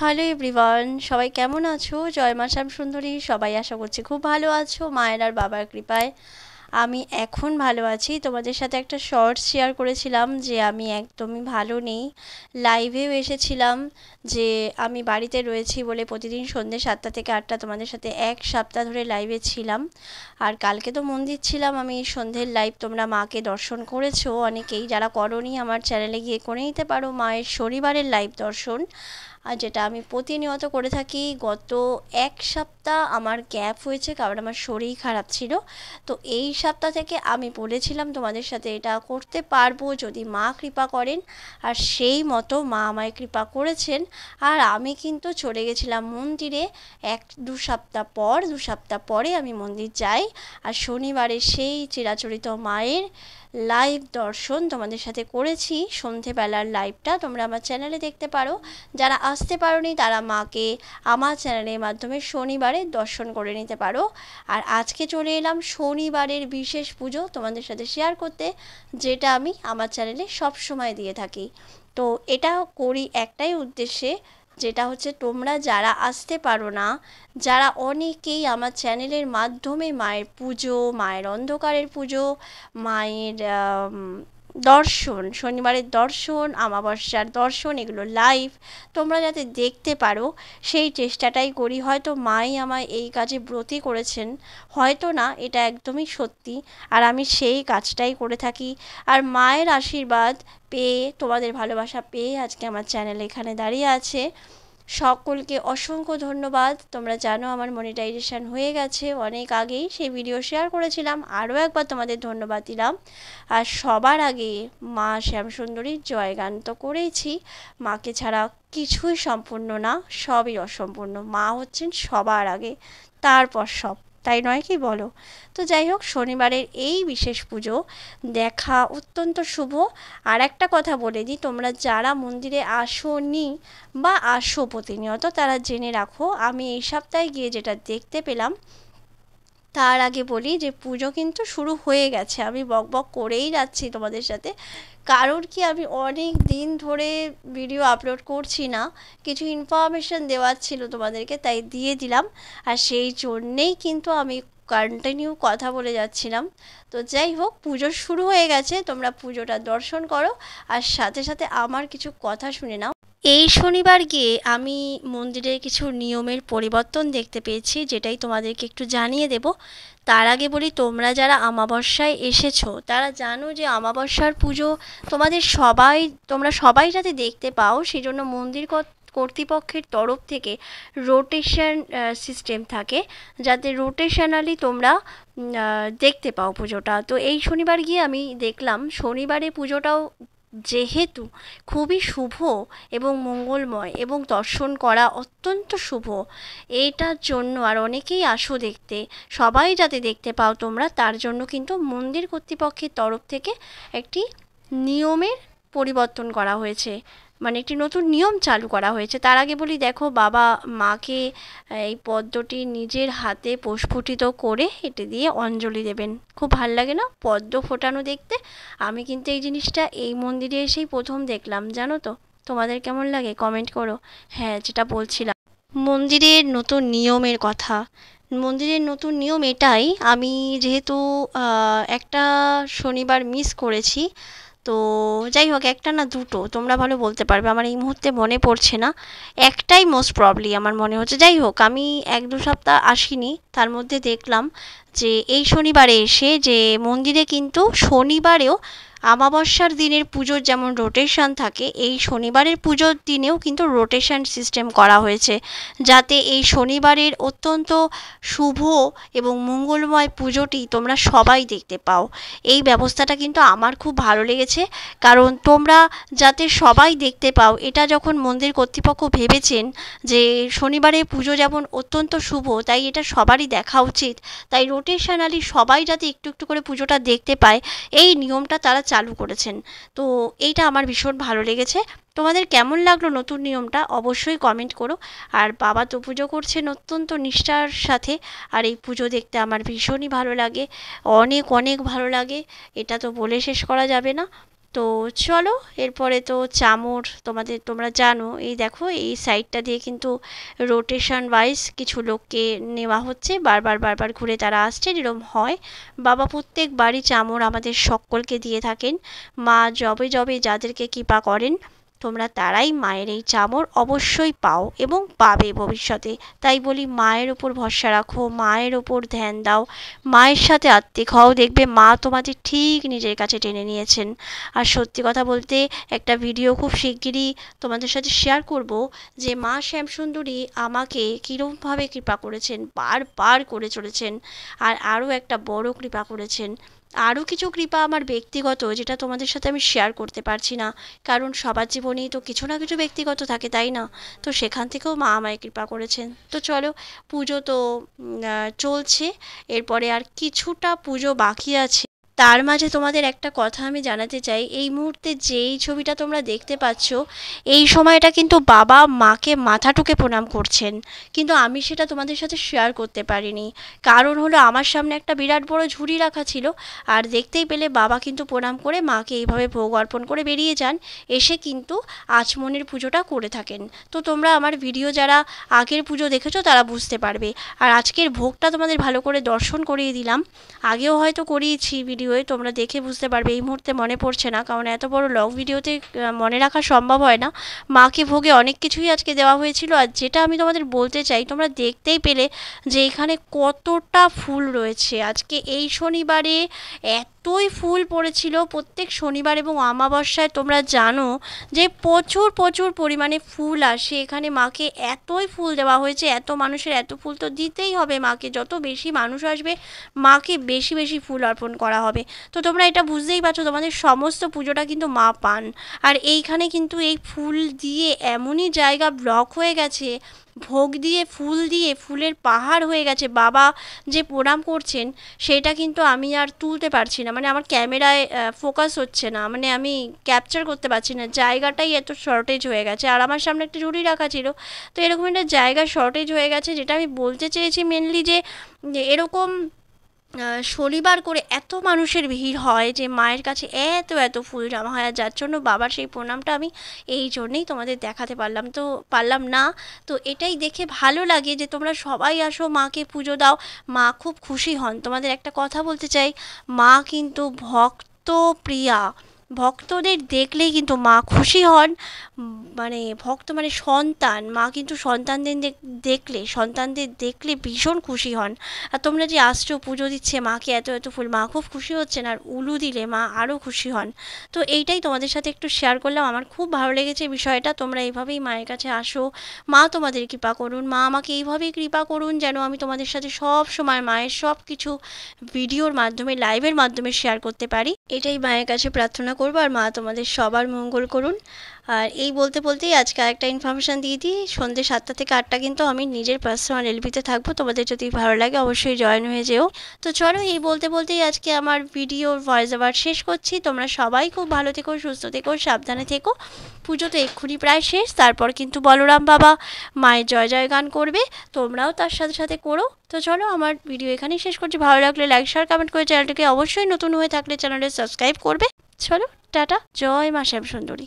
Hello everyone, সবাই কেমন আছো? জয় মা শ্যামসুন্দরী। সবাই আশা করছি খুব ভালো আছো মায়ের আর বাবার কৃপায়। আমি এখন ভালো আছি। তোমাদের সাথে একটা শর্টস শেয়ার করেছিলাম যে আমি একদমই ভালো নেই। লাইভেও এসেছিলাম যে আমি বাড়িতে রয়েছি বলে প্রতিদিন সন্ধ্যে 7টা থেকে 8টা তোমাদের সাথে এক সপ্তাহ ধরে লাইভে ছিলাম। আর কালকে তো মন্দির ছিলাম আমি। সন্ধ্যের লাইভ তোমরা মাকে দর্শন করেছো অনেকেই, যারা করোনি আমার চ্যানেলে গিয়ে করে নিতে পারো মায়ের শনিবারের লাইভ দর্শন। আর যেটা আমি প্রতিনিয়ত করে থাকি। গত এক সপ্তাহ আমার গ্যাপ হয়েছে কারণ আমার শরীর খারাপ ছিল। তো এই সপ্তাহ থেকে আমি বলেছিলাম তোমাদের সাথে এটা করতে পারবো যদি মা কৃপা করেন, আর সেই মতো মা আমায় কৃপা করেছেন। আর আমি কিন্তু চলে গেছিলাম মন্দিরে দু সপ্তাহ পরে আমি মন্দির যাই। আর শনিবারে সেই চিরাচরিত মায়ের লাইভ দর্শন তোমাদের সাথে করেছি। সন্ধেবেলার লাইভটা তোমরা আমার চ্যানেলে দেখতে পারো। যারা আসতে পারোনি তারা মাকে আমার চ্যানেলের মাধ্যমে শনিবারে দর্শন করে নিতে পারো। আর আজকে চলে এলাম শনিবারের বিশেষ পুজো তোমাদের সাথে শেয়ার করতে, যেটা আমি আমার চ্যানেলে সব সময় দিয়ে থাকি। তো এটা করি একটাই উদ্দেশ্যে, যেটা হচ্ছে তোমরা যারা আসতে পারো না, যারা অনেকেই আমার চ্যানেলের মাধ্যমে মায়ের পুজো, মায়ের অন্ধকারের পুজো, মায়ের দর্শন, শনিবারের দর্শন, অমাবস্যার দর্শন, এগুলো লাইভ তোমরা যাতে দেখতে পারো সেই চেষ্টাটাই করি। হয়তো মাই আমায় এই কাজে ব্রতী করেছেন, হয়তো না, এটা একদমই সত্যি। আর আমি সেই কাজটাই করে থাকি। আর মায়ের আশীর্বাদ পেয়ে, তোমাদের ভালোবাসা পেয়ে আজকে আমার চ্যানেল এখানে দাঁড়িয়ে আছে। সকলকে অসংখ্য ধন্যবাদ। তোমরা জানো আমার মনিটাইজেশন হয়ে গেছে অনেক আগেই, সেই ভিডিও শেয়ার করেছিলাম, আরও একবার তোমাদের ধন্যবাদ দিলাম। আর সবার আগে মা শ্যামসুন্দরীর জয়গান তো করেইছি। মাকে ছাড়া কিছুই সম্পূর্ণ না, সবই অসম্পূর্ণ। মা হচ্ছেন সবার আগে, তারপর সব, তাই নয় কি বলো? তো যাই হোক, শনিবারের এই বিশেষ পুজো দেখা অত্যন্ত শুভ। আর একটা কথা বলে দিই, তোমরা যারা মন্দিরে আসোনি বা আসো প্রতিনিয়ত তারা জেনে রাখো, আমি এই সপ্তাহে গিয়ে যেটা দেখতে পেলাম, তার আগে বলি যে পুজো কিন্তু শুরু হয়ে গেছে। আমি বকবক করেই যাচ্ছি তোমাদের সাথে, কারণ কি আমি অনেক দিন ধরে ভিডিও আপলোড করছি না, কিছু ইনফরমেশান দেওয়ার ছিল তোমাদেরকে, তাই দিয়ে দিলাম। আর সেই জন্যেই কিন্তু আমি কন্টিনিউ কথা বলে যাচ্ছিলাম। তো যাই হোক, পুজো শুরু হয়ে গেছে, তোমরা পুজোটা দর্শন করো আর সাথে সাথে আমার কিছু কথা শুনে নাও। এই শনিবার গিয়ে আমি মন্দিরের কিছু নিয়মের পরিবর্তন দেখতে পেয়েছি, যেটাই তোমাদেরকে একটু জানিয়ে দেব। তার আগে বলি, তোমরা যারা আমাবস্যায় এসেছো তারা জানো যে আমাবস্যার পুজো তোমরা সবাই যাতে দেখতে পাও, সেই জন্য মন্দির কর্তৃপক্ষের তরফ থেকে রোটেশন সিস্টেম থাকে, যাতে রোটেশনালি তোমরা দেখতে পাও পুজোটা। তো এই শনিবার গিয়ে আমি দেখলাম শনিবারে পুজোটাও যেহেতু খুবই শুভ এবং মঙ্গলময় এবং দর্শন করা অত্যন্ত শুভ, এইটার জন্য আর অনেকেই আসো দেখতে, সবাই যাতে দেখতে পাও তোমরা, তার জন্য কিন্তু মন্দির কর্তৃপক্ষের তরফ থেকে একটি নিয়মের পরিবর্তন করা হয়েছে, মানে একটি নতুন নিয়ম চালু করা হয়েছে। তার আগে বলি, দেখো বাবা মাকে এই পদ্মটি নিজের হাতে প্রস্ফুটিত করে এটি দিয়ে অঞ্জলি দেবেন। খুব ভাল লাগে না পদ্ম ফোটানো দেখতে? আমি কিন্তু এই জিনিসটা এই মন্দিরে এসেই প্রথম দেখলাম, জানো তো। তোমাদের কেমন লাগে কমেন্ট করো। হ্যাঁ, যেটা বলছিলাম মন্দিরের নতুন নিয়মের কথা, মন্দিরের নতুন নিয়ম এটাই, আমি যেহেতু একটা শনিবার মিস করেছি, তো যাই হোক, একটা না দুটো তোমরা ভালো বলতে পারবে, আমার এই মুহূর্তে মনে পড়ছে না, একটাই মোস্ট প্রবলি আমার মনে হচ্ছে। যাই হোক, আমি 1-2 সপ্তাহ আসিনি, তার মধ্যে দেখলাম যে এই শনিবারে এসে যে মন্দিরে কিন্তু শনিবারেও আমাবস্যার দিনের পুজোর যেমন রোটেশন থাকে, এই শনিবারের পুজোর দিনেও কিন্তু রোটেশন সিস্টেম করা হয়েছে, যাতে এই শনিবারের অত্যন্ত শুভ এবং মঙ্গলময় পুজোটি তোমরা সবাই দেখতে পাও। এই ব্যবস্থাটা কিন্তু আমার খুব ভালো লেগেছে, কারণ তোমরা যাতে সবাই দেখতে পাও, এটা যখন মন্দির কর্তৃপক্ষ ভেবেছেন যে শনিবারের পুজো যেমন অত্যন্ত শুভ, তাই এটা সবারই দেখা উচিত, তাই রোটেশনালি সবাই যাতে একটু একটু করে পুজোটা দেখতে পায়, এই নিয়মটা তারা চালু করেছেন। তো এইটা আমার ভীষণ ভালো লেগেছে। তোমাদের কেমন লাগলো নতুন নিয়মটা অবশ্যই কমেন্ট করো। আর বাবা তো পুজো করছেন অত্যন্ত নিষ্ঠার সাথে, আর এই পুজো দেখতে আমার ভীষণই ভালো লাগে, অনেক অনেক ভালো লাগে, এটা তো বলে শেষ করা যাবে না। তো চলো এরপরে তো চামর তোমরা জানো, এই দেখো এই সাইডটা দিয়ে কিন্তু রোটেশন ওয়াইজ কিছু লোককে নেওয়া হচ্ছে, বারবার ঘুরে তারা আসছে, এরকম হয়। বাবা প্রত্যেকবারই চামর আমাদের সকলকে দিয়ে থাকেন। মা যবে যাদেরকে কৃপা করেন তোমরা তারাই মায়ের এই চামর অবশ্যই পাও এবং পাবে ভবিষ্যতে। তাই বলি মায়ের ওপর ভরসা রাখো, মায়ের ওপর ধ্যান দাও, মায়ের সাথে আত্মিক হও, দেখবে মা তোমাদের ঠিক নিজের কাছে টেনে নিয়েছেন। আর সত্যি কথা বলতে একটা ভিডিও খুব শিগগিরই তোমাদের সাথে শেয়ার করব যে মা শ্যামসুন্দরী আমাকে কীরকমভাবে কৃপা করেছেন, বারবার করে চলেছেন। আর আরও একটা বড় কৃপা করেছেন, আরও কিছু কৃপা আমার ব্যক্তিগত, যেটা তোমাদের সাথে আমি শেয়ার করতে পারছি না, কারণ সবার জীবনেই তো কিছু না কিছু ব্যক্তিগত থাকে, তাই না? তো সেখান থেকেও মা আমায় কৃপা করেছেন। তো চলো, পুজো তো চলছে, এরপরে আর কিছুটা পুজো বাকি আছে। তার মাঝে তোমাদের একটা কথা আমি জানাতে চাই, এই মুহূর্তে যেই ছবিটা তোমরা দেখতে পাচ্ছ, এই সময়টা কিন্তু বাবা মাকে মাথা ঠুকে প্রণাম করছেন, কিন্তু আমি সেটা তোমাদের সাথে শেয়ার করতে পারিনি। কারণ হলো আমার সামনে একটা বিরাট বড় ঝুড়ি রাখা ছিল, আর দেখতেই পেলে বাবা কিন্তু প্রণাম করে মাকে এইভাবে ভোগ অর্পণ করে বেরিয়ে যান, এসে কিন্তু আচমনের পুজোটা করে থাকেন। তো তোমরা আমার ভিডিও যারা আগের পুজো দেখেছো তারা বুঝতে পারবে। আর আজকের ভোগটা তোমাদের ভালো করে দর্শন করিয়ে দিলাম, আগেও হয়তো করিয়েছি ভিডিওয়ে, তোমরা দেখে বুঝতে পারবে, এই মুহূর্তে মনে পড়ছে না, কারণ এত বড় লং ভিডিওতে মনে রাখা সম্ভব হয় না। মাকে ভোগে অনেক কিছুই আজকে দেওয়া হয়েছিল। আর যেটা আমি তোমাদের বলতে চাই, তোমরা দেখতেই পেলে যে এখানে কতটা ফুল রয়েছে। আজকে এই শনিবারে এতই ফুল পড়েছিল, প্রত্যেক শনিবার এবং অমাবস্যায় তোমরা জানো যে প্রচুর পরিমাণে ফুল আসে এখানে। মাকে এতই ফুল দেওয়া হয়েছে, এত মানুষের এত ফুল তো দিতেই হবে মাকে, যত বেশি মানুষ আসবে মাকে বেশি ফুল অর্পণ করা হবে। তো তোমরা এটা বুঝতেই পারছো, তোমাদের সমস্ত পুজোটা কিন্তু মা পান। আর এইখানে কিন্তু এই ফুল দিয়ে এমনই জায়গা ব্লক হয়ে গেছে, ভোগ দিয়ে ফুলের পাহাড় হয়ে গেছে। বাবা যে প্রণাম করছেন সেটা কিন্তু আমি আর তুলতে পারছি না, মানে আমার ক্যামেরায় ফোকাস হচ্ছে না, মানে আমি ক্যাপচার করতে পারছি না, জায়গাটাই এত শর্টেজ হয়ে গেছে। আর আমার সামনে একটা ঝুড়ি রাখা ছিল, তো এরকম একটা জায়গা শর্টেজ হয়ে গেছে। যেটা আমি বলতে চেয়েছি মেনলি যে এরকম শনিবার করে এত মানুষের ভিড় হয় যে মায়ের কাছে এত ফুল জমা হয়, যার জন্য বাবার সেই প্রণামটা আমি এই জন্যেই তোমাদের দেখাতে পারলাম না। তো এটাই দেখে ভালো লাগে যে তোমরা সবাই আসো, মাকে পুজো দাও, মা খুব খুশি হন। তোমাদের একটা কথা বলতে চাই, মা কিন্তু ভক্ত প্রিয়া, ভক্তদের দেখলেই কিন্তু মা খুশি হন। মানে ভক্ত মানে সন্তান, মা কিন্তু সন্তানদের দেখলে ভীষণ খুশি হন। আর তোমরা যে আসছো পুজো দিচ্ছে মাকে এত ফুল, মা খুব খুশি হচ্ছেন, আর উলু দিলে মা আরও খুশি হন। তো এইটাই তোমাদের সাথে একটু শেয়ার করলাম, আমার খুব ভালো লেগেছে বিষয়টা। তোমরা এইভাবেই মায়ের কাছে আসো, মা তোমাদের কৃপা করুন, মা আমাকে এইভাবেই কৃপা করুন যেন আমি তোমাদের সাথে সব সময় মায়ের সব কিছু ভিডিওর মাধ্যমে, লাইভের মাধ্যমে শেয়ার করতে পারি। এটাই মায়ের কাছে প্রার্থনা করবো, আর মা তোমাদের সবার মঙ্গল করুন। আর এই বলতেই আজকে আরেকটা ইনফরমেশান দিয়ে দিই, সন্ধ্যে 7টা থেকে 8টা কিন্তু আমি নিজের পার্সোনাল এলবিতে থাকবো, তোমাদের যদি ভালো লাগে অবশ্যই জয়েন হয়ে যেও। তো চলো, এই বলতেই আজকে আমার ভিডিওর ভয়েস ওভার শেষ করছি। তোমরা সবাই খুব ভালো থেকো, সুস্থ থেকো, সাবধানে থেকো। পুজো তো এক্ষুনি প্রায় শেষ, তারপর কিন্তু বলরাম বাবা মায়ের জয় গান করবে, তোমরাও তার সাথে করো। তো চলো, আমার ভিডিও এখানেই শেষ করছি। ভালো লাগলে লাইক শেয়ার কমেন্ট করে চ্যানেলটিকে অবশ্যই, নতুন হয়ে থাকলে চ্যানেলটি সাবস্ক্রাইব করবে। চলো, টাটা, জয় মা শ্যামসুন্দরী।